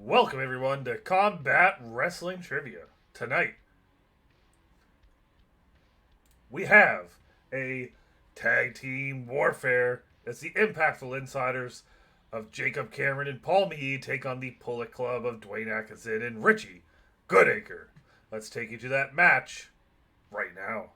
Welcome everyone to Combat Wrestling Trivia. Tonight, we have a tag team warfare as the impactful insiders of Jacob Cameron and Paul Meade take on the Bullet Club of Dwayne Atkinson and Richie Goodacre. Let's take you to that match right now.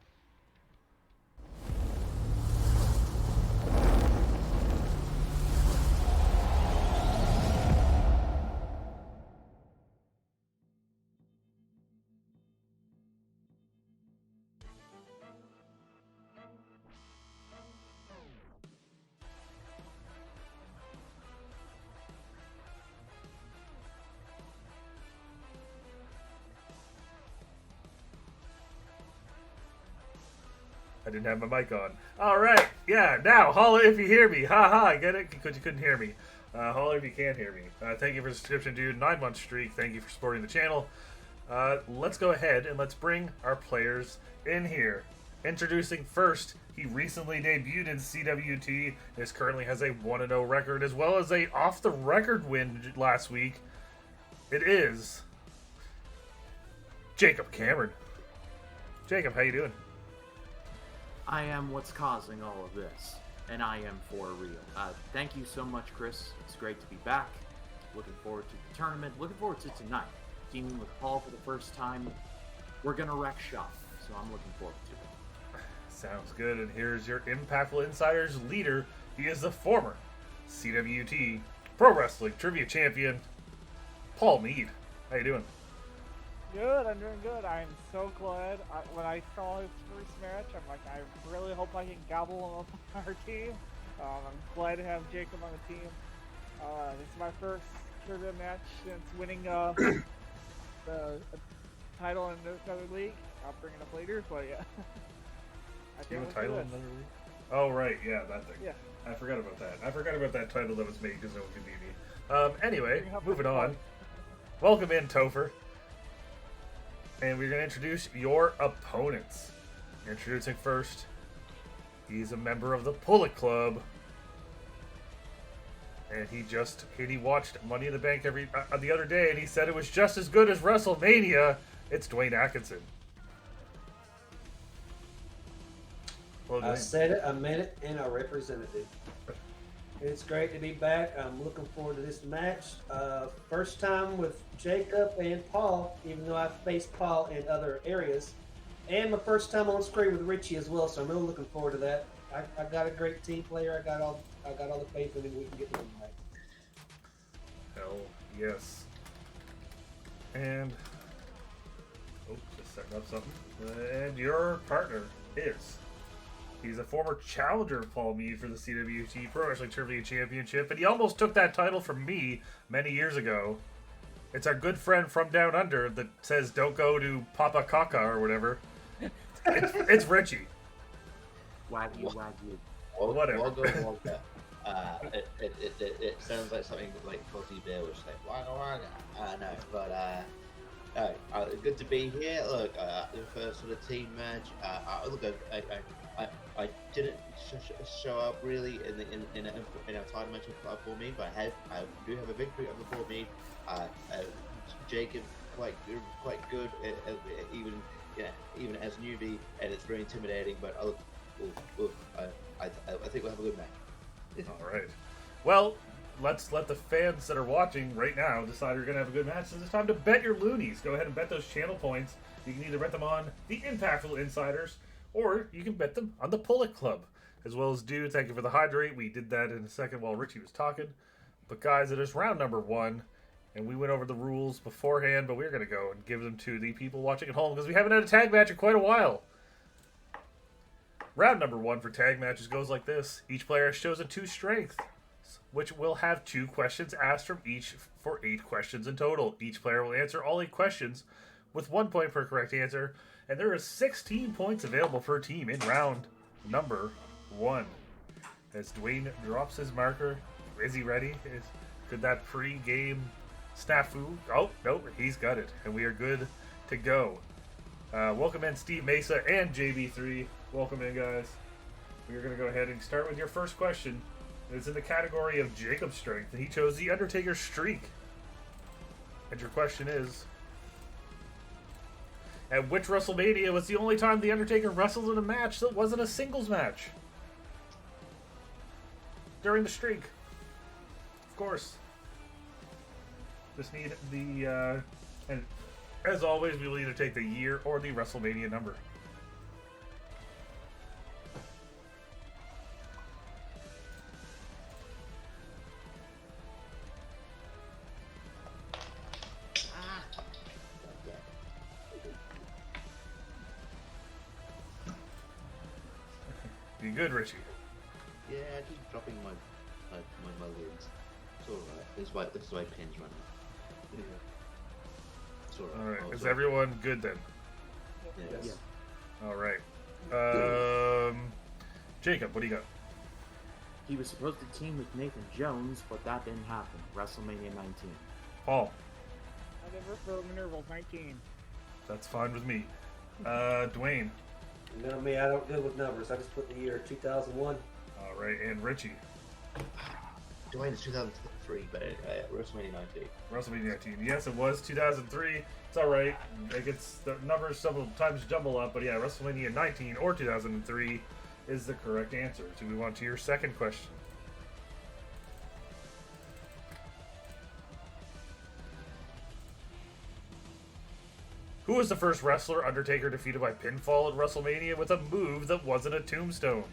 I didn't have my mic on. Alright, yeah, now, holler if you hear me. Ha I get it? Because you couldn't hear me. Holler if you can hear me. Thank you for the subscription, dude. 9-month streak. Thank you for supporting the channel. Let's go ahead and let's bring our players in here. Introducing first, he recently debuted in CWT. This currently has a 1-0 record, as well as a off-the-record win last week. It is Jacob Cameron. Jacob, how you doing? I am what's causing all of this, and I am for real. Thank you so much, Chris. It's great to be back. Looking forward to the tournament. Looking forward to tonight. Teaming with Paul for the first time. We're going to wreck shop, so I'm looking forward to it. Sounds good, and here's your Impactful Insiders leader. He is the former CWT Pro Wrestling Trivia Champion, Paul Meade. How you doing? Good, I'm doing good. I'm so glad. When I saw his first match, I'm like, I really hope I can gobble him up on our team. I'm glad to have Jacob on the team. This is my first trivia match since winning the title in another league. I'll bring it up later, but yeah. I You think have a title in good. another league? Oh, right, yeah, that thing. Yeah. I forgot about that. I forgot about that title that was made because no one could beat me. Anyway, moving on. Welcome in, Topher. And we're going to introduce your opponents. Introducing first, he's a member of the Bullet Club. And he watched Money in the Bank the other day, and he said it was just as good as WrestleMania. It's Dwayne Atkinson. Well, I said it, I meant it, and I represented it. It's great to be back. I'm looking forward to this match. First time with Jacob and Paul, even though I've faced Paul in other areas. And my first time on screen with Richie as well, so I'm really looking forward to that. I got a great team player. I got all the faith in him. We can get the win tonight. Hell yes. And just setting up something. And your partner is. He's a former challenger of Paul Meade for the CWT Pro Wrestling Trivia Championship, and he almost took that title from me many years ago. It's our good friend from down under that says don't go to Papa Caca or whatever. It's Richie. Wagyu. Whatever. It sounds like something like Fuzzy Bear would say. No, but good to be here. Look, the first sort of team match. I didn't show up really in a title match for me, but I do have a victory over for me. Jacob quite good, even as newbie, and it's very intimidating. But I think we'll have a good match. All right. Well, let's let the fans that are watching right now decide you're going to have a good match. So it's time to bet your loonies. Go ahead and bet those channel points. You can either bet them on the Impactful Insiders, or you can bet them on the Bullet Club. As well as, dude, thank you for the hydrate. We did that in a second while Richie was talking. But guys, it is round number 1. And we went over the rules beforehand, but we're going to go and give them to the people watching at home because we haven't had a tag match in quite a while. Round number 1 for tag matches goes like this. Each player has chosen 2 strengths, which will have 2 questions asked from each for 8 questions in total. Each player will answer all 8 questions with 1 point per correct answer, and there is 16 points available per team in round number 1. As Dwayne drops his marker, is he ready? Could that pre-game snafu? Oh, no, he's got it, and we are good to go. Welcome in Steve Mesa and JB3. Welcome in, guys. We are going to go ahead and start with your first question. It's in the category of Jacob's strength, and he chose the Undertaker's streak. And your question is, at which WrestleMania was the only time The Undertaker wrestled in a match that wasn't a singles match? During the streak. Of course. Just need the, and as always, we will either take the year or the WrestleMania number. You good, Richie? Yeah, I keep dropping my lids. It's alright. This is why pins run out. Yeah. It's alright. Alright, Oh, is sorry. everyone good then? Yes. Alright. Jacob, what do you got? He was supposed to team with Nathan Jones, but that didn't happen. WrestleMania 19. Paul, I never for Minerval 19. that's fine with me. Dwayne, You know me, I don't deal with numbers. I just put the year 2001. alright, and Richie, Dwayne is 2003, but WrestleMania 19. WrestleMania 19. Yes, it was 2003. It's alright. It gets the numbers sometimes jumble up, but yeah, WrestleMania 19 or 2003 is the correct answer. So we move on to your second question. Who was the first wrestler Undertaker defeated by pinfall at WrestleMania with a move that wasn't a tombstone?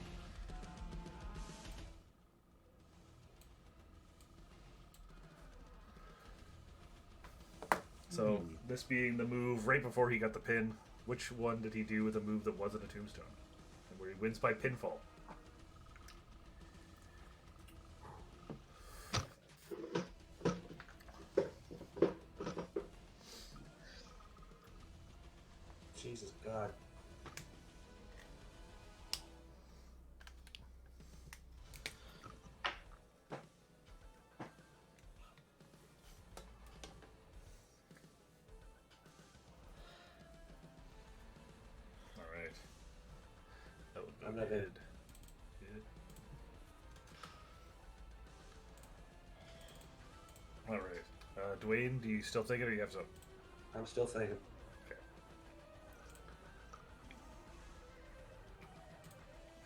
So, this being the move right before he got the pin, which one did he do with a move that wasn't a tombstone? And where he wins by pinfall. Jesus God. Alright. That would I'm be not good. Alright. Dwayne, do you still think it or you have some? I'm still thinking. Okay.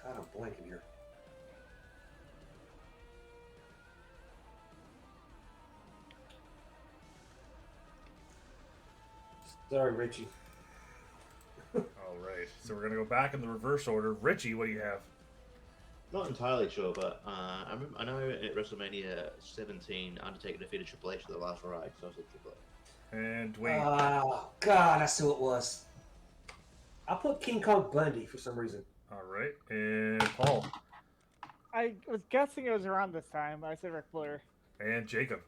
God, I'm blanking here. Sorry, Richie. Alright. So we're going to go back in the reverse order. Richie, what do you have? Not entirely sure, but I know at WrestleMania 17, Undertaker defeated Triple H for the last ride, so I said Triple H. And Dwayne. Oh, God, I see what it was. I put King Kong Bundy for some reason. Alright. And Paul. I was guessing it was around this time, but I said Ric Flair. And Jacob.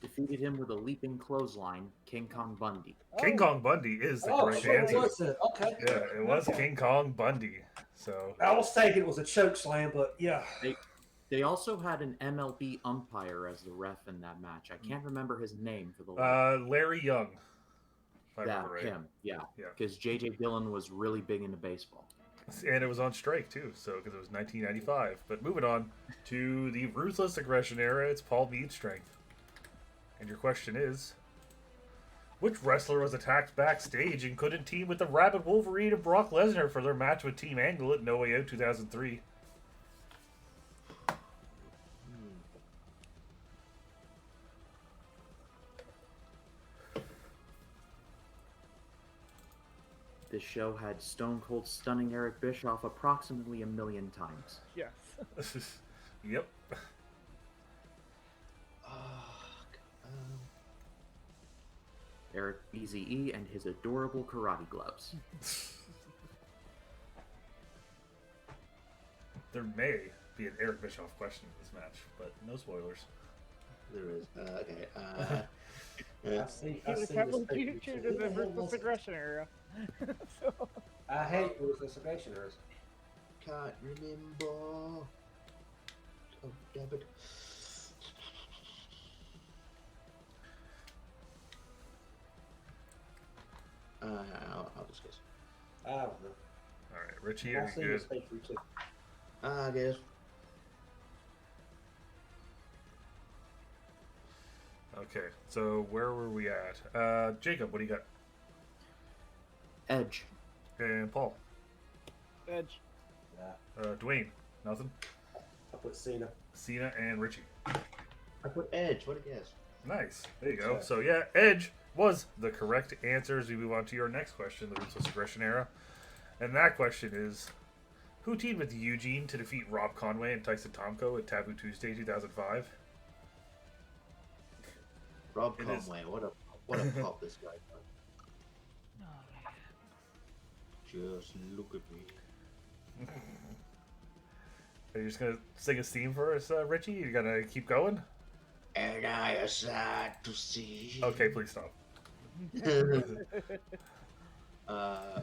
Defeated him with a leaping clothesline, King Kong Bundy. King Kong Bundy is the Oh, correct shit, answer. what was it? Okay. Yeah, it was Okay. King Kong Bundy. So, I was thinking it was a choke slam, but yeah. They also had an MLB umpire as the ref in that match. I can't remember his name for the Larry Young. If I yeah, remember right. him. Yeah, Yeah. because J.J. Dillon was really big into baseball. And it was on strike too, so because it was 1995. But moving on to the Ruthless Aggression era, it's Paul Mead's strength. And your question is, which wrestler was attacked backstage and couldn't team with the Rabid Wolverine and Brock Lesnar for their match with Team Angle at No Way Out 2003? This show had Stone Cold stunning Eric Bischoff approximately 1 million times. Yes. Yep. Eric Eazy-E and his adorable karate gloves. There may be an Eric Bischoff question in this match, but no spoilers. There is. Okay. I see. He I was see heavily this picture. featured in the Ruthless Aggression era. So, I hate Ruthless Aggression eras. Can't remember. Oh, damn it. I'll just guess. I don't know. All right, Richie, are I've you seen good? this picture too. I guess. Okay, so where were we at? Jacob, what do you got? Edge. And Paul. Edge. Yeah, Dwayne. Nothing. I put Cena. Cena and Richie. I put Edge. What a guess. Nice. There you go. Okay. So yeah, Edge was the correct answer. As we move on to your next question, the Ruthless Aggression Era. And that question is, who teamed with Eugene to defeat Rob Conway and Tyson Tomko at Taboo Tuesday 2005? Rob It is- Conway. What a pop this guy got. Just look at me. Are you just gonna sing a theme for us, Richie? You gonna keep going? And I are sad to see. Okay, please stop. uh,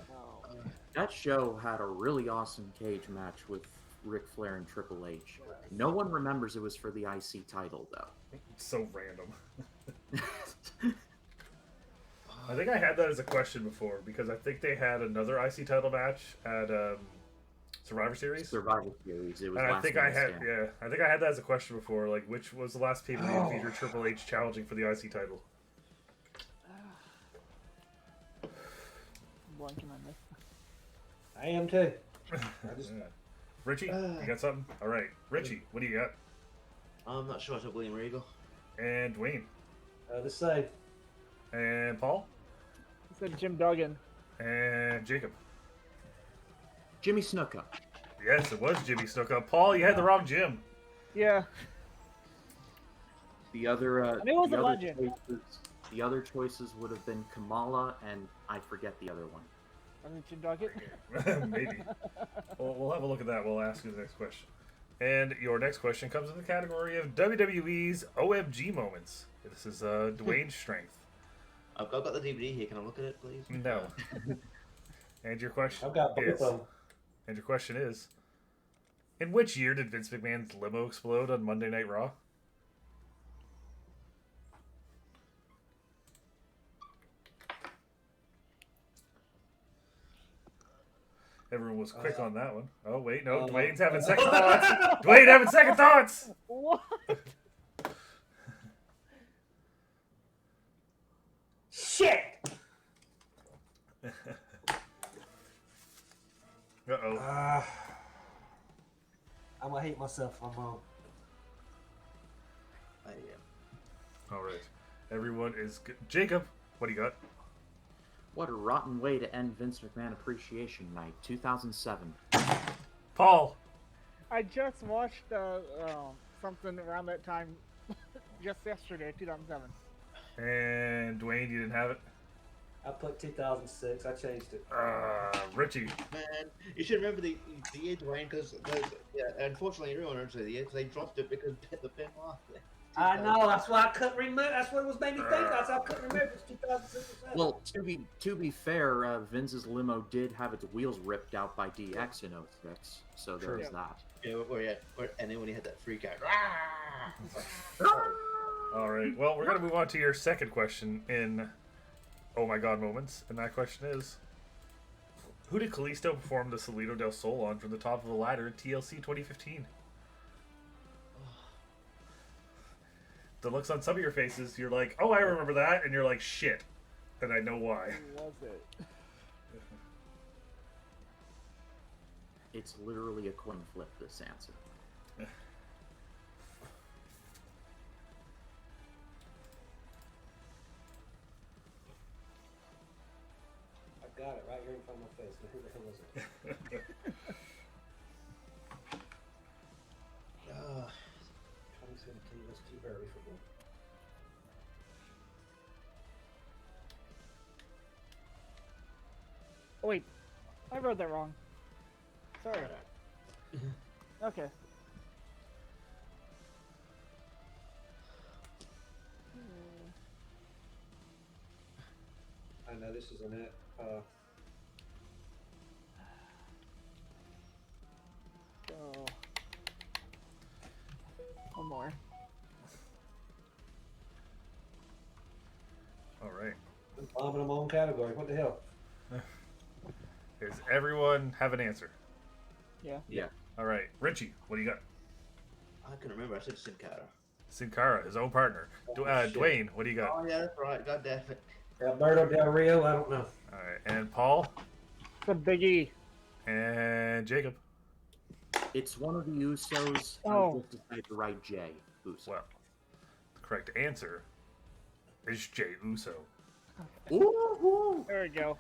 That show had a really awesome cage match with Ric Flair and Triple H. No one remembers it was for the IC title, though. It's so random. I think I had that as a question before because I think they had another IC title match at Survivor Series. Survivor Series. It was And I last think Man I had, Standing. yeah, I think I had that as a question before. Like, which was the last pay-per-view that featured Triple H challenging for the IC title? Blanking on this. I am too. I just Yeah. Richie, you got something? All right, Richie, what do you got? I'm not sure. I took William Regal. And Dwayne, the same. and Paul, I said Jim Duggan. and Jacob. Jimmy Snuka. Yes, it was Jimmy Snuka. Paul, you had the wrong Jim. Yeah. The other, And it was the a other legend. the other choices would have been Kamala, and I forget the other one. I mean Jim Duggan. Maybe. We'll have a look at that. We'll ask you the next question. And your next question comes in the category of WWE's OMG moments. This is Dwayne's strength. I've got the DVD here. Can I look at it, please? No. And your question I've got both is, of them. and your question is, in which year did Vince McMahon's limo explode on Monday Night Raw? Everyone was quick on that one. Oh wait, no, Dwayne's having second thoughts. Dwayne having second thoughts. What? Shit! Uh-oh. I'm gonna hate myself if I'm wrong. I am. All right. Everyone is good. Jacob, what do you got? What a rotten way to end Vince McMahon Appreciation Night, 2007. Paul. I just watched something around that time, just yesterday, 2007. And Dwayne, you didn't have it? I put 2006. I changed it. Richie. Man, you should remember the year, Dwayne, because unfortunately everyone knows the year because they dropped it because the pin lost it. I know. That's why I couldn't remember. That's what was made me think. That's why I couldn't remember. It's 2006. Well, to be fair, Vince's limo did have its wheels ripped out by DX in 06, so True. there's that. And then when he had that freak out. All right. Well, we're going to move on to your second question in Oh My God moments. And that question is, who did Kalisto perform the Salito del Sol on from the top of a ladder in TLC 2015? The looks on some of your faces, you're like, oh, I remember that. And you're like, shit. And I know why. Who was it? It's literally a coin flip, this answer. I got it right here in front of my face. Now, who the hell was it? Trying to say that's too early for me. Oh, wait, I wrote that wrong. Sorry. Okay. I know this isn't it. Go. One more. All right. I'm bombing in my own category. What the hell? Does everyone have an answer? Yeah. Yeah. All right. Richie, what do you got? I can remember. I said Sin Cara. Sin Cara, his own partner. Shit. Dwayne, what do you got? Oh yeah, that's right. God damn it. Alberto Del Rio, I don't know. All right, and Paul The Big E. and Jacob. It's one of the Usos. Oh. I just decided to write Jay Uso. Well, the correct answer is Jey Uso. Ooh, There we go.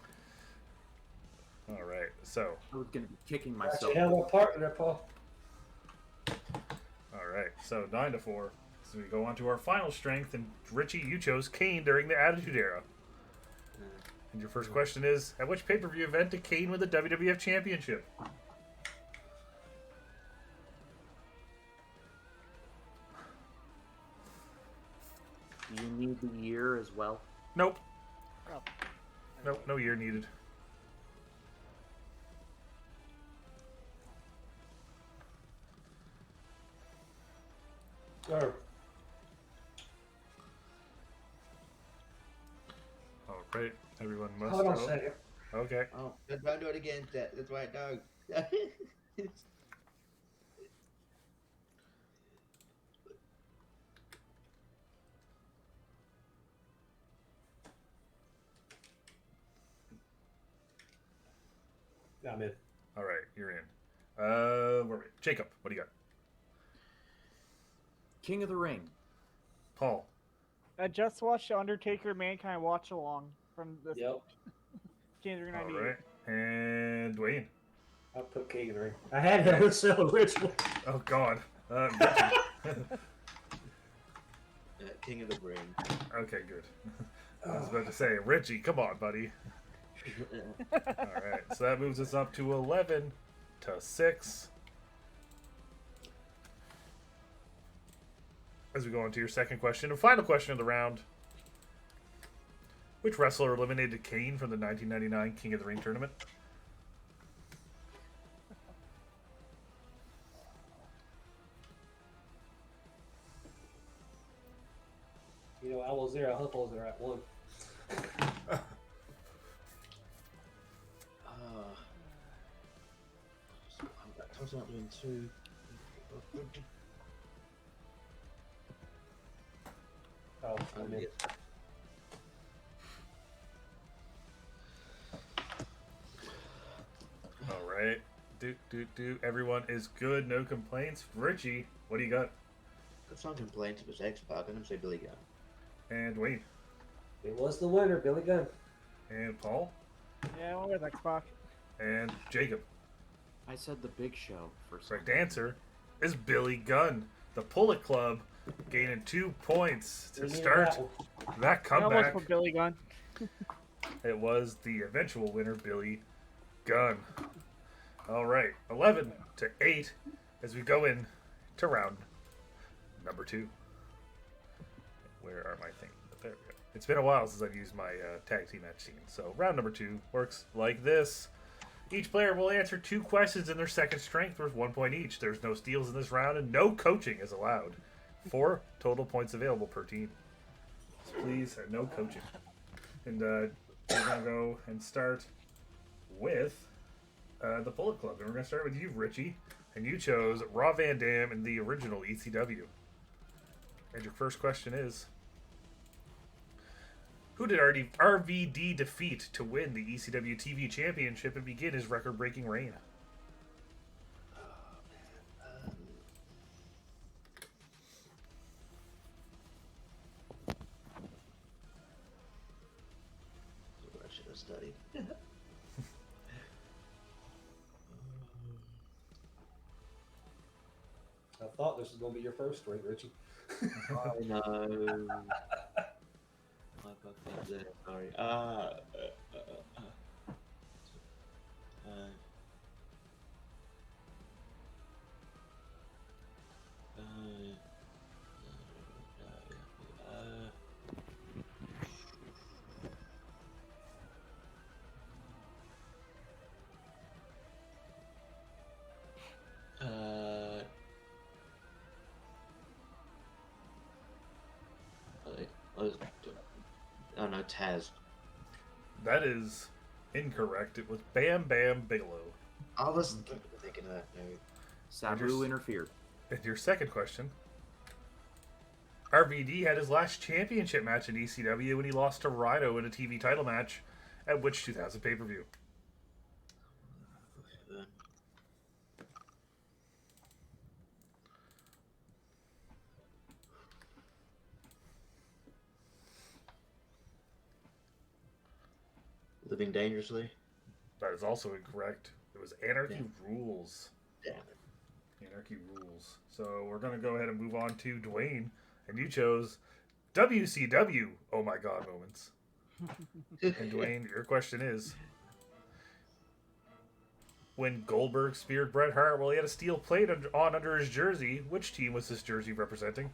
All right, so I was gonna be kicking That's myself. a hell of a partner there, Paul. all right, so 9-4. So we go on to our final strength, and Richie, you chose Kane during the Attitude Era. And your first question is: at which pay-per-view event did Kane win the WWF Championship? Do you need the year as well? Nope. Oh. Nope. No year needed. Sure. All right, everyone must. Hold on a vote. second. Okay. Oh, don't do it again. That's right, no. I'm in. All right, you're in. Where are we? Jacob, what do you got? King of the Ring. Paul. I just watched the Undertaker Mankind watch along from this Yep. January All 98. right, and Dwayne. I'll put King in the ring. I had that so original. Oh God. King of the Ring. Okay, good. I was about to say, Richie, come on, buddy. All right, so that moves us up to 11-6. As we go on to your second question and final question of the round. Which wrestler eliminated Kane from the 1999 King of the Ring tournament? You know, I was there. I hope I was there at one. I was not doing two. Oh, I'm in. All right. Everyone is good. No complaints. Richie, what do you got? If someone complains if it's X-Pac, I'm gonna say Billy Gunn. And Wayne. It was the winner, Billy Gunn. And Paul. Yeah, I went with Xbox. And Jacob. I said the Big Show for some. Correct answer is Billy Gunn. The Pullet Club gaining 2 points to We needed start that one. that I almost comeback. put Billy Gunn. It was the eventual winner, Billy Gunn. All right, 11-8 as we go in to round number 2. Where are my things? There we go. It's been a while since I've used my tag team match team. So round number 2 works like this. Each player will answer 2 questions in their second strength worth 1 point each. There's no steals in this round and no coaching is allowed. 4 total points available per team. So please, no coaching. And we're going to go and start with the Bullet Club. And we're going to start with you, Richie. And you chose Raw Van Dam in the original ECW. And your first question is, who did RVD defeat to win the ECW TV Championship and begin his record-breaking reign? I should have studied. I thought this was going to be your first straight, Richie. I know. I fucked up there. Sorry. Oh no, Taz. That is incorrect. It was Bam Bam Bigelow. I was thinking of that. No. Sabu interfered. And your second question RVD had his last championship match in ECW when he lost to Rhino in a TV title match at which 2000 pay-per-view? Living Dangerously. That is also incorrect. It was Anarchy Rules. Damn it. Anarchy Rules. So we're going to go ahead and move on to Dwayne. And you chose WCW Oh My God moments. And Dwayne, your question is, when Goldberg speared Bret Hart while he had a steel plate on under his jersey, which team was this jersey representing?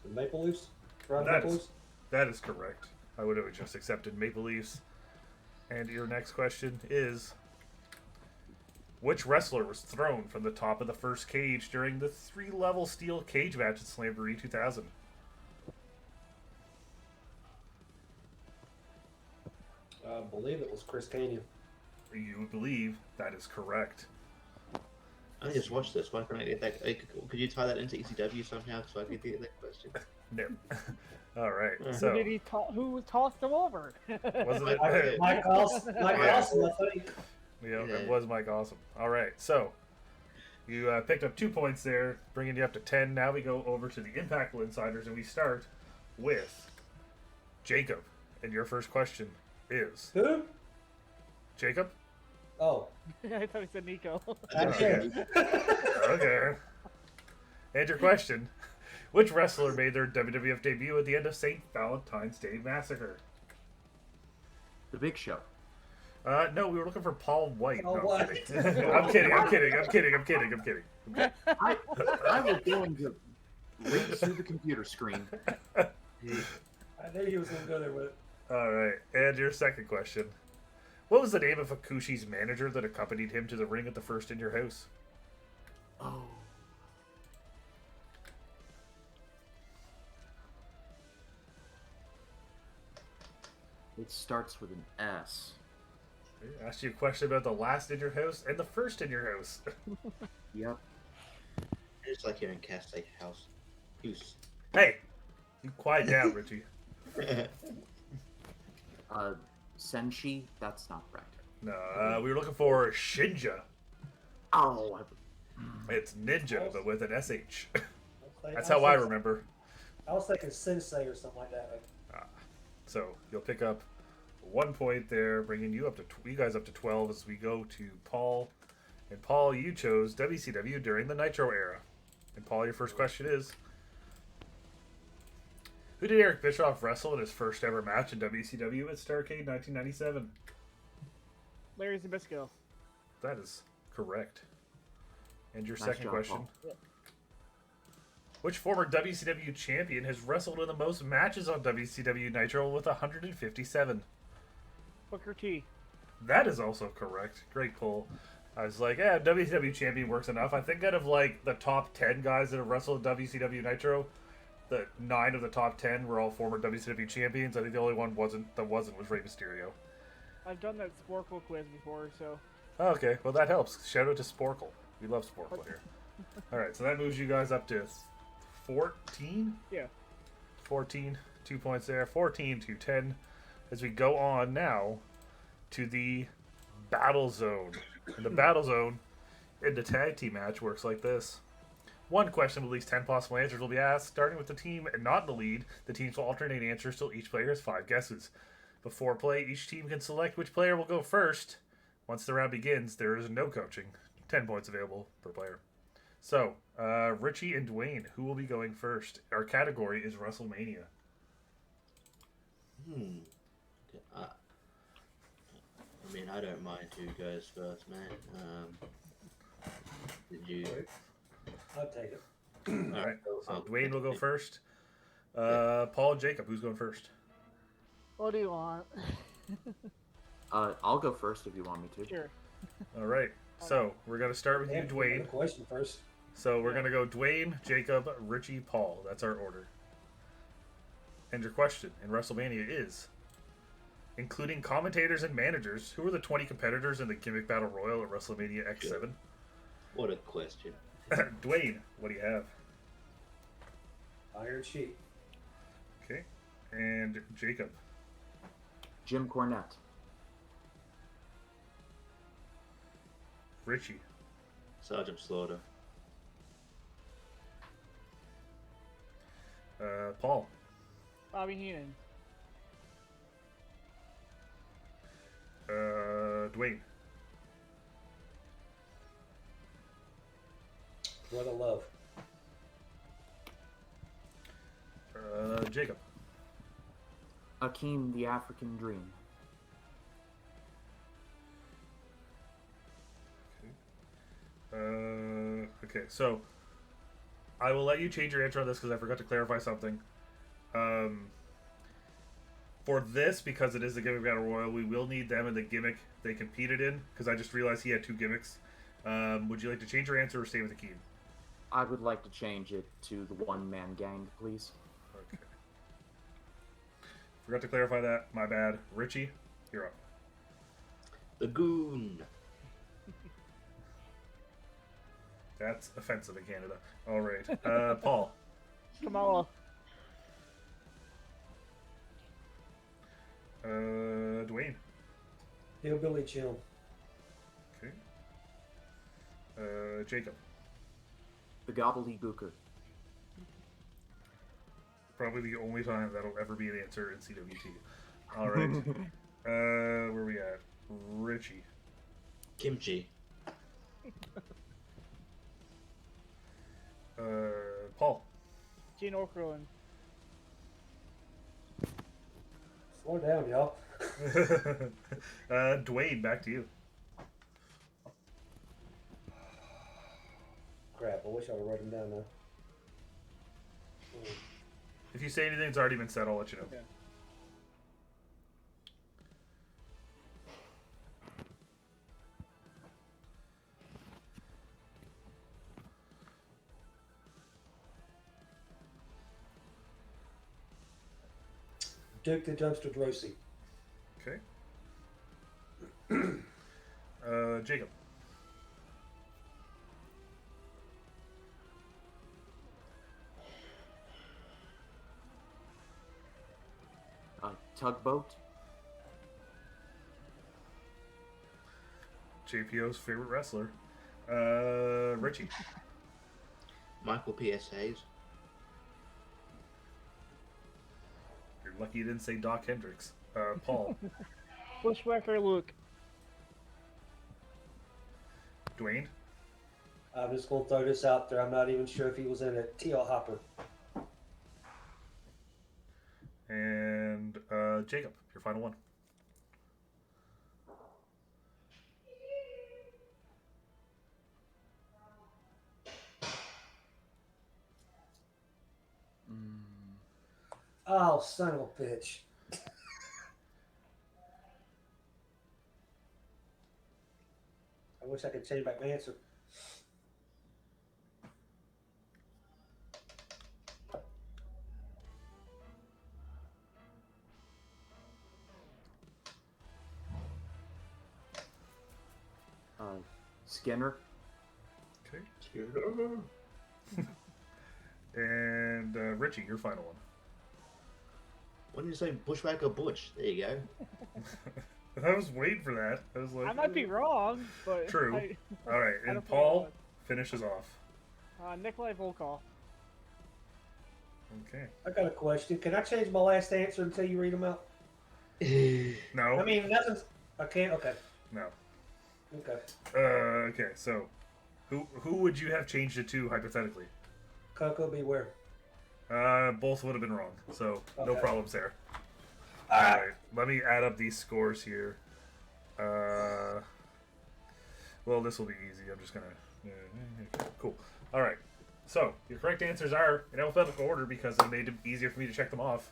The Maple Leafs? Toronto Maple Leafs? That is correct. I would have just accepted Maple Leafs. And your next question is, which wrestler was thrown from the top of the first cage during the 3-level steel cage match at Slamboree 2000? I believe it was Chris Canyon. You believe that is correct. I just watched this. Why can't I get that? Could you tie that into ECW somehow so I could get that question? No. All right. Who So Who tossed him over? wasn't it? Mike Awesome, I think. Yeah, it was Mike Awesome. All right. So you picked up 2 points there, bringing you up to 10. Now we go over to the Impactful Insiders, and we start with Jacob. And your first question is Who? Jacob. Oh. I thought he said Nico. Okay. Okay. And your question: which wrestler made their WWF debut at the end of St. Valentine's Day Massacre? The Big Show. No, we were looking for Paul White. Paul No, White. I'm kidding. I'm kidding. I was going to read through the computer screen. I knew he was going to go there with it. All right. And your second question: what was the name of Hakushi's manager that accompanied him to the ring at the first In Your House? Oh. It starts with an S. I asked you a question about the last In Your House and the first In Your House. Yep. It's like you're in Castle House. Goose. Hey, you quiet down, Richie. Senshi? That's not right. No, we were looking for Shinja. Oh, It's ninja, but with an SH. That's I how was I thinking- remember. I was thinking Sensei or something like that. So you'll pick up 1 point there, bringing you up to you guys up to 12 as we go to Paul. And Paul, you chose WCW during the Nitro era. And Paul, your first question is: who did Eric Bischoff wrestle in his first ever match in WCW at Starrcade 1997? Larry Zbyszko. That is correct. And your Nice second job, question: Paul. which former WCW champion has wrestled in the most matches on WCW Nitro with 157? Booker T. That is also correct. Great pull. I was like, yeah, WCW champion works enough. I think out of like the top 10 guys that have wrestled at WCW Nitro, the 9 of the top 10 were all former WCW champions. I think the only one was Rey Mysterio. I've done that Sporkle quiz before, so. Okay, well that helps. Shout out to Sporkle. We love Sporkle here. All right, so that moves you guys up to 14. Yeah. 14, 2 points there. 14 to 10. As we go on now to the Battle Zone. And the Battle Zone in the tag team match works like this. One question with at least 10 possible answers will be asked. Starting with the team and not in the lead, the teams will alternate answers till each player has 5 guesses. Before play, each team can select which player will go first. Once the round begins, there is no coaching. 10 points available per player. So, Richie and Dwayne, who will be going first? Our category is WrestleMania. Okay, I mean, I don't mind who goes first, man. Did you? I'll take it. All right, so Dwayne will go first. Paul and Jacob, who's going first? What do you want? I'll go first if you want me to. Sure. All right, so we're going to start with you, Dwayne. Question first. So we're going to go Dwayne, Jacob, Richie, Paul. That's our order. And your question in WrestleMania is: including commentators and managers, who are the 20 competitors in the Gimmick Battle Royal at WrestleMania X7? What a question. Dwayne, what do you have? Iron Sheik. Okay. And Jacob. Jim Cornette. Richie. Sergeant Slaughter. Paul. Bobby Heenan. Dwayne. Brother Love. Jacob. Akeem the African Dream. Okay, so I will let you change your answer on this because I forgot to clarify something. For this, because it is the Gimmick Battle Royal, we will need them in the gimmick they competed in, because I just realized he had 2 gimmicks. Would you like to change your answer or stay with Akeem? I would like to change it to the one-man gang, please. Okay. Forgot to clarify that. My bad. Richie, you're up. The Goon. That's offensive in Canada. All right. Paul. Kamala. Dwayne. Hillbilly Jim. Okay. Jacob. The Gobbledygooker. Probably the only time that'll ever be an answer in CWT. All right. Where are we at? Richie. Kimchi. Paul. Gene Okerlund. Slow down, y'all. Dwayne, back to you. Crap, I wish I would write them down now. If you say anything that's already been said, I'll let you know. Yeah. Duke the Dumpster Drosy. Okay. Jacob. Tugboat. JPO's favorite wrestler. Richie. Michael P.S. Hayes. You're lucky you didn't say Doc Hendricks. Paul. Bushwhacker Luke. Dwayne. I'm just going to throw this out there. I'm not even sure if he was in it. T.L. Hopper. And Jacob, your final one. Oh, son of a bitch. I wish I could change back my answer. Skinner. Okay. And Richie, your final one. What did you say? Bushwhacker Butch. There you go. I was waiting for that. I was like, I might be wrong, but True. All right, I and don't Paul know. finishes off. Nikolai Volkov. Okay. I got a question. Can I change my last answer until you read them out? No. I mean, nothing's... I can't? Okay. No. Okay. Okay. So, who would you have changed it to hypothetically? Coco Beware. Both would have been wrong. So no Okay. problems there. All All right. right. Let me add up these scores here. Well, this will be easy. I'm just gonna. Cool. All right. So your correct answers are in alphabetical order because it made it easier for me to check them off.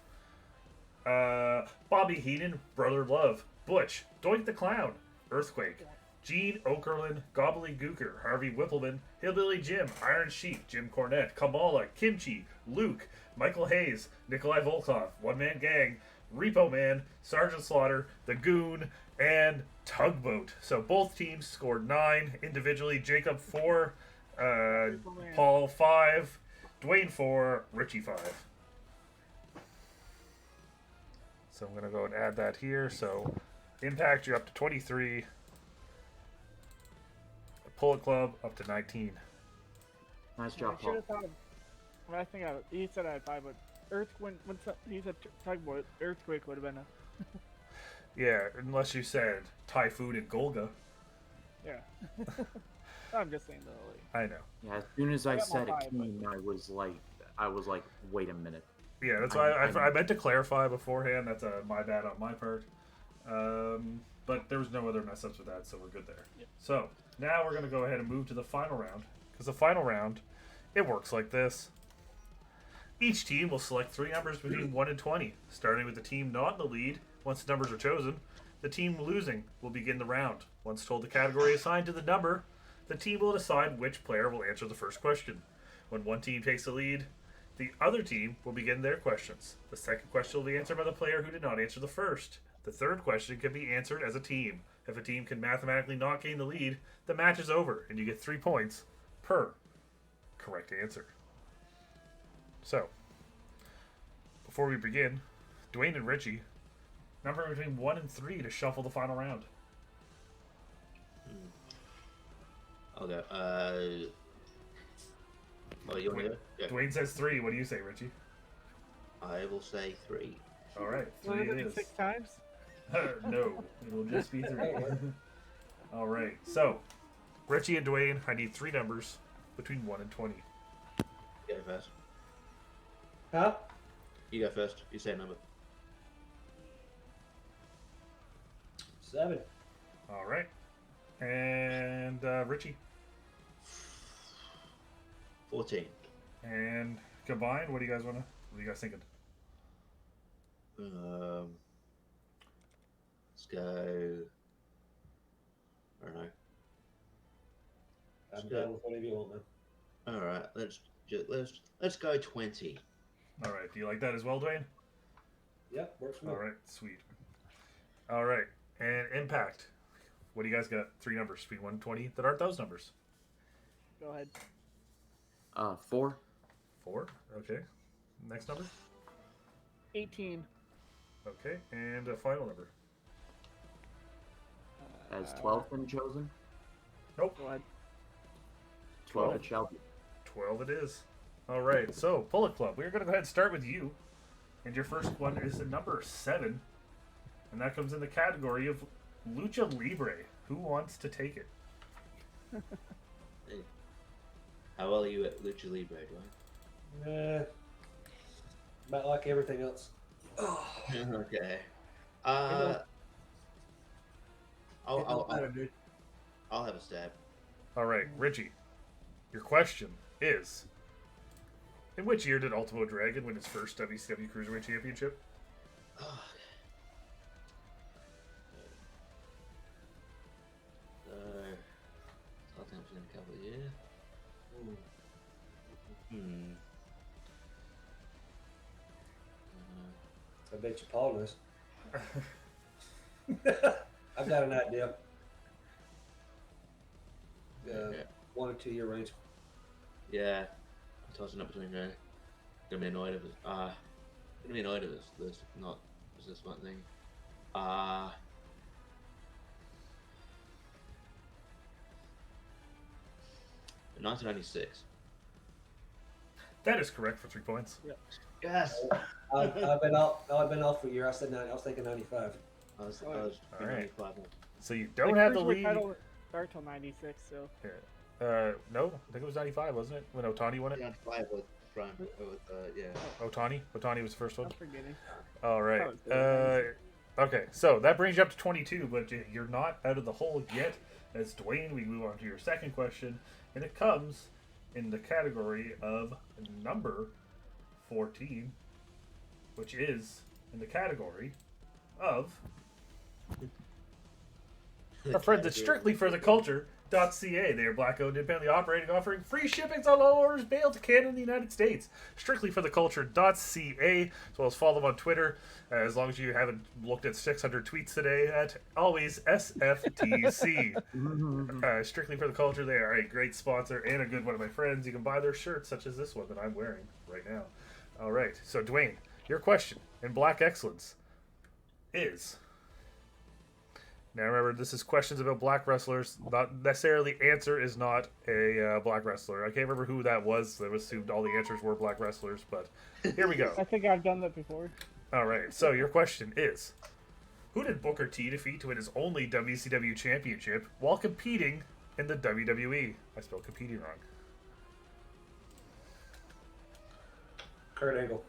Bobby Heenan, Brother Love, Butch, Doink the Clown, Earthquake, Gene Okerlund, Gobbledygooker, Harvey Whippleman, Hillbilly Jim, Iron Sheik, Jim Cornette, Kamala, Kimchi, Luke, Michael Hayes, Nikolai Volkov, One Man Gang, Repo Man, Sergeant Slaughter, The Goon, and Tugboat. So both teams scored 9 individually. Jacob 4, Man. Paul 5, Dwayne 4, Richie 5. So I'm going to go and add that here. So Impact, you're up to 23. Bullet Club up to 19. Nice I job, should Paul. have thought. When I think of, he said I had 5, but he said tugboat, earthquake would have been a. Yeah, unless you said Typhoon and Golga. Yeah. I'm just saying though. I know. Yeah, as soon as I got my said a 5, but- team, I was like, wait a minute. Yeah, that's why I I meant to clarify beforehand. That's my bad on my part. But there was no other mess ups with that, so we're good there. Yep. So now we're going to go ahead and move to the final round. Because the final round, it works like this. Each team will select 3 numbers between 1 and 20, starting with the team not in the lead. Once the numbers are chosen, the team losing will begin the round. Once told the category assigned to the number, the team will decide which player will answer the first question. When one team takes the lead, the other team will begin their questions. The second question will be answered by the player who did not answer the first. The third question can be answered as a team. If a team can mathematically not gain the lead, the match is over, and you get 3 points per correct answer. So, before we begin, Dwayne and Richie, number between 1 and 3 to shuffle the final round. I'll go. Oh, you want to go? Yeah. Dwayne says 3. What do you say, Richie? I will say 3. All right, What 3 is it it is. 6 times? No, it'll just be 3. All right, so Richie and Dwayne, I need 3 numbers between 1 and 20. You go first. Huh? You go first. You say a number. 7. All right, and Richie 14. and combined. What do you guys want to? What are you guys thinking? Let's go. I don't know. I'm down with whatever you want, man. All right. Let's go 20. All right, do you like that as well, Dwayne? Yep, works for me. All right, sweet. All right, and Impact. What do you guys got? 3 numbers between 1 and 20 that aren't those numbers. Go ahead. 4. 4. Okay. Next number. 18. Okay, and a final number. Has 12 been chosen? Nope. Go ahead. 12 it shall be. 12 it is. All right, so Bullet Club, we're going to go ahead and start with you. And your first one is the number 7. And that comes in the category of Lucha Libre. Who wants to take it? How well are you at Lucha Libre, Dwayne? About like everything else. Okay. It don't I'll matter, dude. have a stab. All right, Richie, your question is: in which year did Ultimo Dragon win his first WCW Cruiserweight Championship? Southampton in a couple of years. I bet you Paul knows. I've got an idea. Yeah. 1 or 2 year range. Yeah, I'm tossing up between there. Gonna be annoyed if it's gonna be annoyed if it's this not it's this one thing. 1996. That is correct for 3 points. Yes. I've been off for a year. I said 9. I was thinking 95. I was All right. 95. So you don't have the Cruiserweight lead. title start till 96, so. No, I think it was 95, wasn't it? When Otani won it? 95 with Brian. Yeah. Otani was the first one. I'm forgetting. All right. Oh, it's Okay, so that brings you up to 22, but you're not out of the hole yet. As Dwayne, we move on to your second question, and it comes in the category of number 14, which is in the category of Our friends at Strictly for the Culture.ca. They are black owned, independently operating, offering free shippings on all orders mailed to Canada and the United States. Strictly for the Culture.ca, as well as follow them on Twitter. As long as you haven't looked at 600 tweets today, at always SFTC. Strictly for the Culture, they are a great sponsor and a good one of my friends. You can buy their shirts, such as this one that I'm wearing right now. All right, so Dwayne, your question in Black Excellence is. Now remember, this is questions about black wrestlers. Not necessarily answer is not a black wrestler. I can't remember who that was. That assumed all the answers were black wrestlers, but here we go. I think I've done that before. All right, so your question is, who did Booker T defeat to win his only WCW championship while competing in the WWE? I spelled competing wrong. Kurt Angle.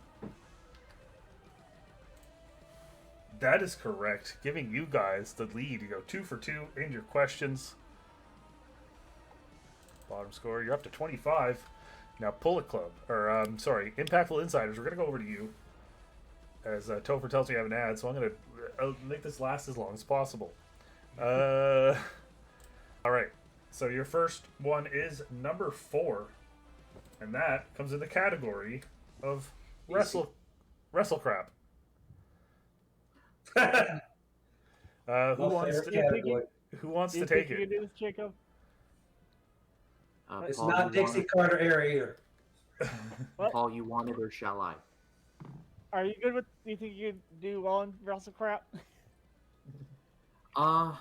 That is correct, giving you guys the lead. You go 2 for 2 in your questions. Bottom score, you're up to 25. Now, Bullet Club, or Impactful Insiders, we're going to go over to you. As Topher tells me I have an ad, so I'm going to make this last as long as possible. All right, so your first one is number 4, and that comes in the category of wrestle crap. Who wants to take You it? do this, Jacob? It's Paul, not you Dixie Carter era either. What? Paul, you want it or shall I? Are you good with? Do you think you do well in wrestle crap? I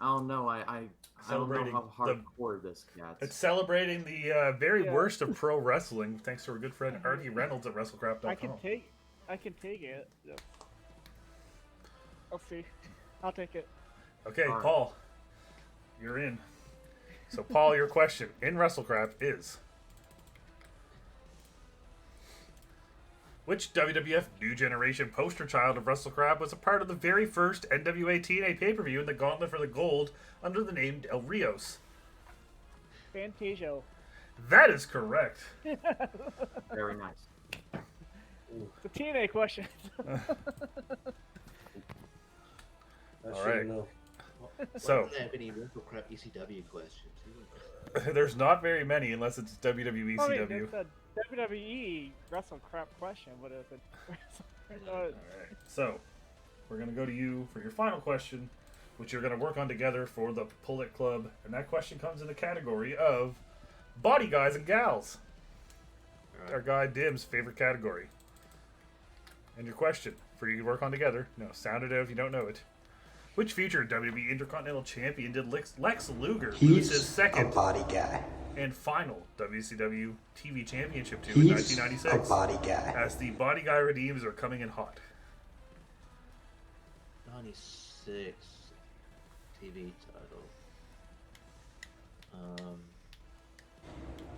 don't know. I don't know Celebrating how hardcore this gets. It's celebrating the very worst of pro wrestling, thanks to our good friend Artie Reynolds at WrestleCrap.com. I can take it. Yeah. I'll see. I'll take it. Okay, All right. Paul, you're in. So, Paul, your question in WrestleCrap is: which WWF New Generation poster child of WrestleCrap was a part of the very first NWA TNA pay-per-view in the Gauntlet for the Gold under the name Del Rios? Fantasio. That is correct. Very nice. The TNA question. All right. Know. So, Why don't they have any WrestleCrap ECW questions? there's not very many unless it's WWE I mean, CW. it's a WWE wrestle crap question, but if it. All right. So, we're going to go to you for your final question, which you're going to work on together for the Pullet Club. And that question comes in the category of body guys and gals. Our guy Dim's favorite category. And your question for you to work on together. No, sound it out if you don't know it. Which future WWE Intercontinental Champion did Lex Luger lose his second body guy. and final WCW TV Championship to in He's 1996? a body guy. As the Body Guy Redeems are coming in hot. 96 TV title.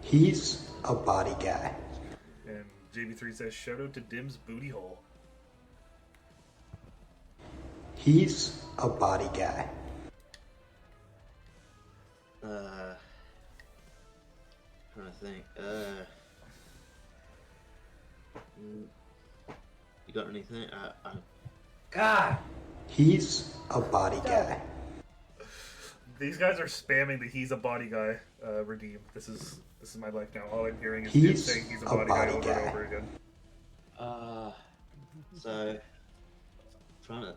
He's a body guy. And JB3 says, shout out to Dim's booty hole. He's a body guy. Trying to think. You got anything? God. He's a body guy. These guys are spamming the "he's a body guy" redeem. This is my life now. All I'm hearing is Dim He's saying he's a a body guy body over guy. and over again. So trying to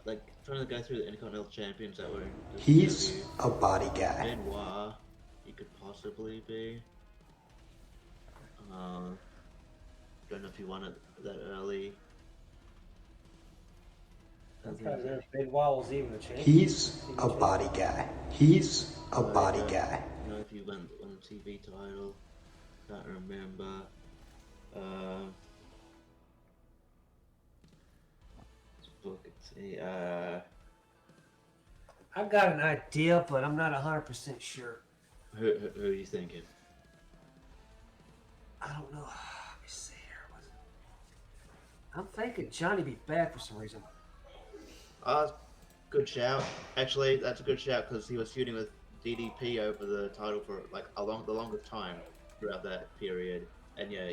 go through the Intercontinental Champions that were in the He's WWE. a body guy. Benoit, he could possibly be. Don't know if you want it that early. I'm trying to remember if Benoit was even a champion. He's a body guy. He's a body guy. I don't know if you won the TV title. Can't remember. Let's look and see. I've got an idea, but I'm not 100% sure. Who are you thinking? I don't know. Let me see here. I'm thinking Johnny B. Bad for some reason. Good shout. Actually, that's a good shout because he was feuding with DDP over the title for like the longest time throughout that period. And yeah,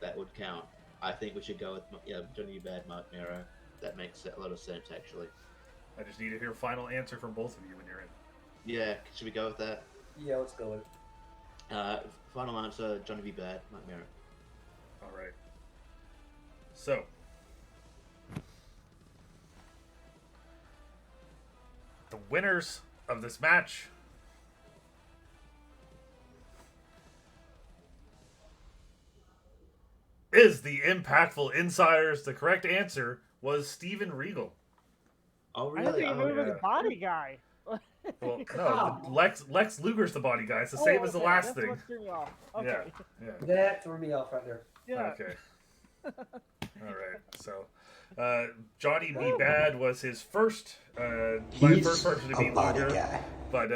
that would count. I think we should go with Johnny B. Bad, Mark Nero. That makes a lot of sense, actually. I just need to hear a final answer from both of you when you're in. Yeah, should we go with that? Yeah, let's go with it. Final answer: Johnny B. Bad, Mike Merritt. All right. So, the winners of this match is the Impactful Insiders. The correct answer was Steven Regal. Oh I really? didn't Oh, even know yeah. the body guy. Well, no, Lex Luger's the body guy. It's the same as the okay, last that's thing. what threw me off. Okay. Yeah. That threw me off right there. Yeah. Okay. All right. So, Johnny B. Bad was his first, my He's first person to a beat body Luger, guy. but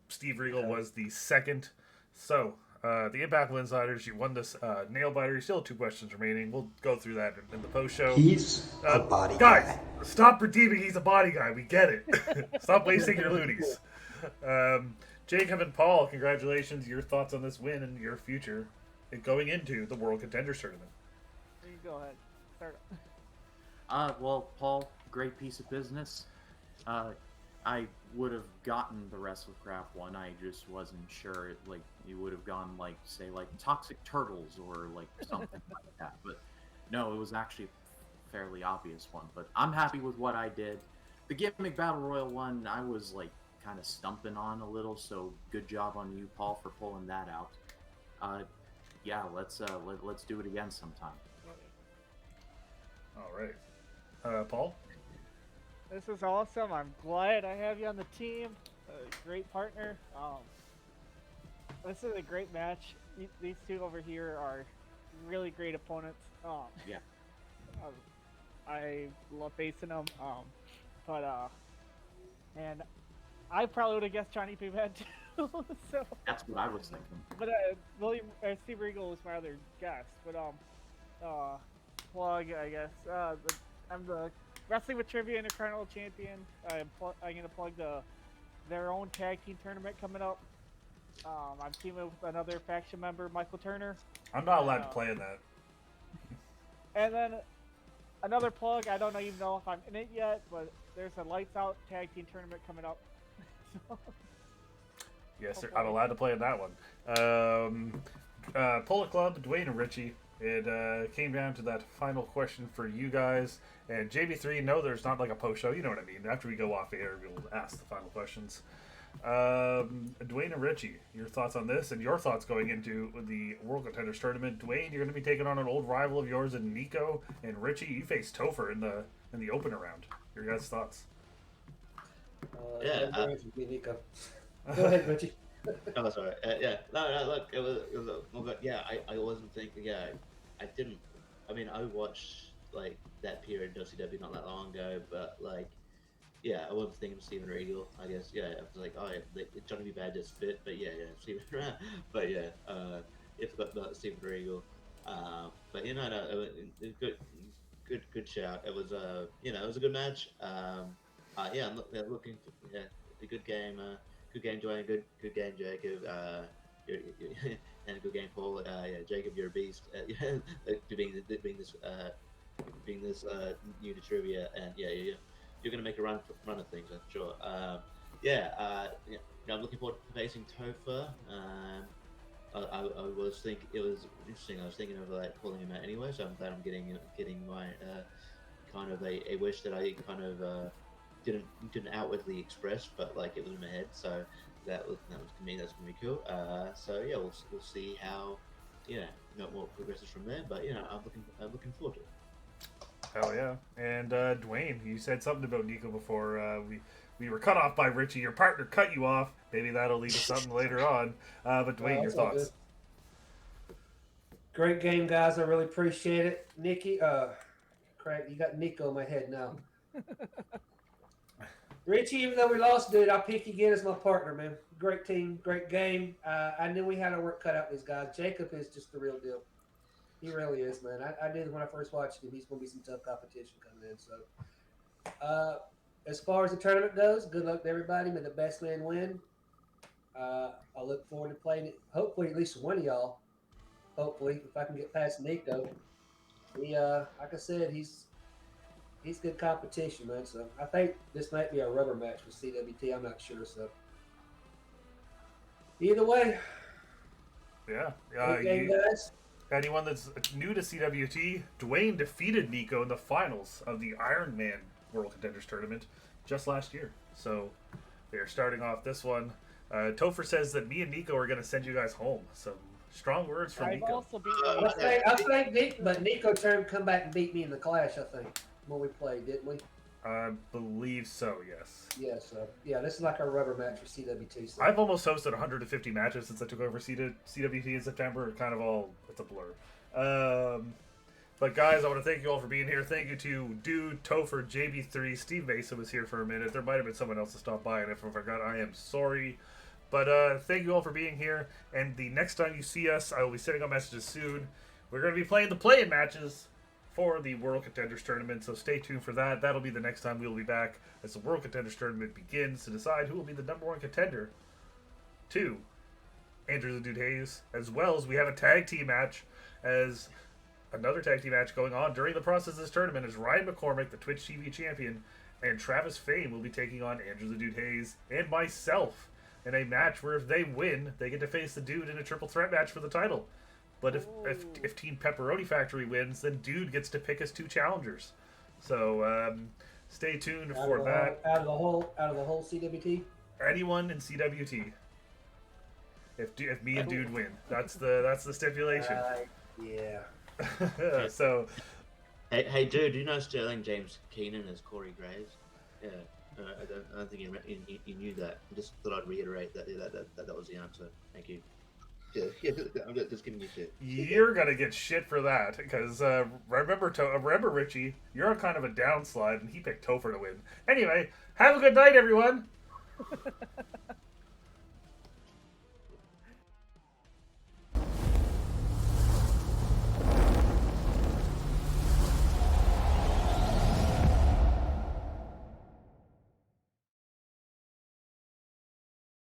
Steve Regal was the second. So, the Impactful Insiders, you won this nail biter. You still have 2 questions remaining. We'll go through that in the post show. He's a body Guys, guy. stop redeeming he's a body guy. We get it. Stop wasting your loonies. Jacob and Paul, congratulations. Your thoughts on this win and your future going into the World Contenders Tournament. You go ahead. Start. Well, Paul, great piece of business. I would have gotten the WrestleCraft one. I just wasn't sure. Like, you would have gone, like, say, like, Toxic Turtles or, like, something like that. But no, it was actually a fairly obvious one. But I'm happy with what I did. The Gimmick Battle Royal one, I was, like, kind of stumping on a little. So good job on you, Paul, for pulling that out. Yeah, let's do it again sometime. All right. Paul? This is awesome. I'm glad I have you on the team. Great partner. This is a great match. These two over here are really great opponents. Yeah. I love facing them. And I probably would have guessed Johnny B. Bad too. So, That's what I was thinking. but Steve Regal was my other guess. But plug, I guess. I'm the Wrestling with Trivia Intercontinental Champion. I'm gonna plug their own tag team tournament coming up. I'm teaming with another faction member, Michael Turner. I'm not allowed to play in that. And then another plug. I don't even know if I'm in it yet, but there's a Lights Out tag team tournament coming up. So, Yes, sir. I'm allowed to play in that one. Bullet Club, Dwayne and Richie. It came down to that final question for you guys. And JB3, no, there's not like a post show. You know what I mean. After we go off air, we'll ask the final questions. Dwayne and Richie, your thoughts on this and your thoughts going into the World Contenders Tournament. Dwayne, you're going to be taking on an old rival of yours in Nico. And Richie, you faced Topher in the opener round. Your guys' thoughts? Nico. Go ahead, Richie. Oh, sorry. Yeah. No. Look, it was well, but yeah, I wasn't thinking. Yeah, I didn't. I mean, I watched like that period in WCW not that long ago, but like, yeah, I wasn't thinking of Steven Regal. I guess, yeah, I was like, oh, yeah, Johnny B. Bad just fit, but yeah, Steven. But yeah, if I forgot about Steven Regal. But you know, no, it was good shout. It was it was a good match. Yeah, I'm looking for a good game. Good game, Dwayne. Good game, Jacob. You're, and good game, Paul. Yeah, Jacob, you're a beast. Being this new to trivia, and yeah, you're gonna make a run of things, I'm sure. I'm looking forward to facing Topher. I was thinking it was interesting. I was thinking of like pulling him out anyway, so I'm glad I'm getting my kind of a wish that I kind of didn't outwardly express, but like it was in my head. So that was to me, that's gonna be cool. So yeah, we'll see how what progresses from there. But I'm looking forward to it. Hell yeah. And Dwayne, you said something about Nico before we were cut off by Richie. Your partner cut you off. Maybe that'll lead to something later on. But Dwayne, your thoughts? Great game, guys. I really appreciate it. Nikki, Craig, you got Nico in my head now. Richie, even though we lost, dude, I'll pick you again as my partner, man. Great team, great game. I knew we had our work cut out with these guys. Jacob is just the real deal. He really is, man. I knew when I first watched him, he's going to be some tough competition coming in. So, as far as the tournament goes, good luck to everybody. May the best man win. I look forward to playing it. Hopefully, at least one of y'all. Hopefully, if I can get past Nico. He, like I said, he's he's good competition, man. So I think this might be a rubber match with CWT. I'm not sure. So either way, Yeah. okay, guys. Anyone that's new to CWT, Dwayne defeated Nico in the finals of the Iron Man World Contenders Tournament just last year. So they're starting off this one. Topher says that me and Nico are going to send you guys home. Some strong words from I've Nico. also beaten I think but Nico turned come back and beat me in the Clash. I think when we played, didn't we? I believe so, yes. Yeah. So yeah, this is like a rubber match for CWT. So. I've almost hosted 150 matches since I took over CWT in September. Kind of all, it's a blur. But guys, I want to thank you all for being here. Thank you to Dude, Topher, JB3, Steve Mason was here for a minute. There might have been someone else to stop by, and if I forgot, I am sorry. But thank you all for being here. And the next time you see us, I will be sending out messages soon. We're going to be playing the play-in matches for the World Contenders Tournament, so stay tuned for that. That'll be the next time we'll be back as the World Contenders Tournament begins to decide who will be the number one contender to Andrew the Dude Hayes, as well as we have a tag team match, as another tag team match going on during the process of this tournament as Ryan McCormick, the Twitch TV champion, and Travis Fame will be taking on Andrew the Dude Hayes and myself in a match where if they win, they get to face the Dude in a triple threat match for the title. But if Team Pepperoni Factory wins, then Dude gets to pick his two challengers. So stay tuned for that. Out of the whole CWT. Anyone in CWT. If me and Dude win, that's the stipulation. Yeah. So. Hey, dude, do you know Sterling James Keenan as Corey Graves? Yeah. I don't think you knew that. I just thought I'd reiterate that that was the answer. Thank you. Yeah, I'm just giving you shit. You're gonna get shit for that because remember Richie, you're on kind of a downslide, and he picked Topher to win. Anyway, have a good night, everyone.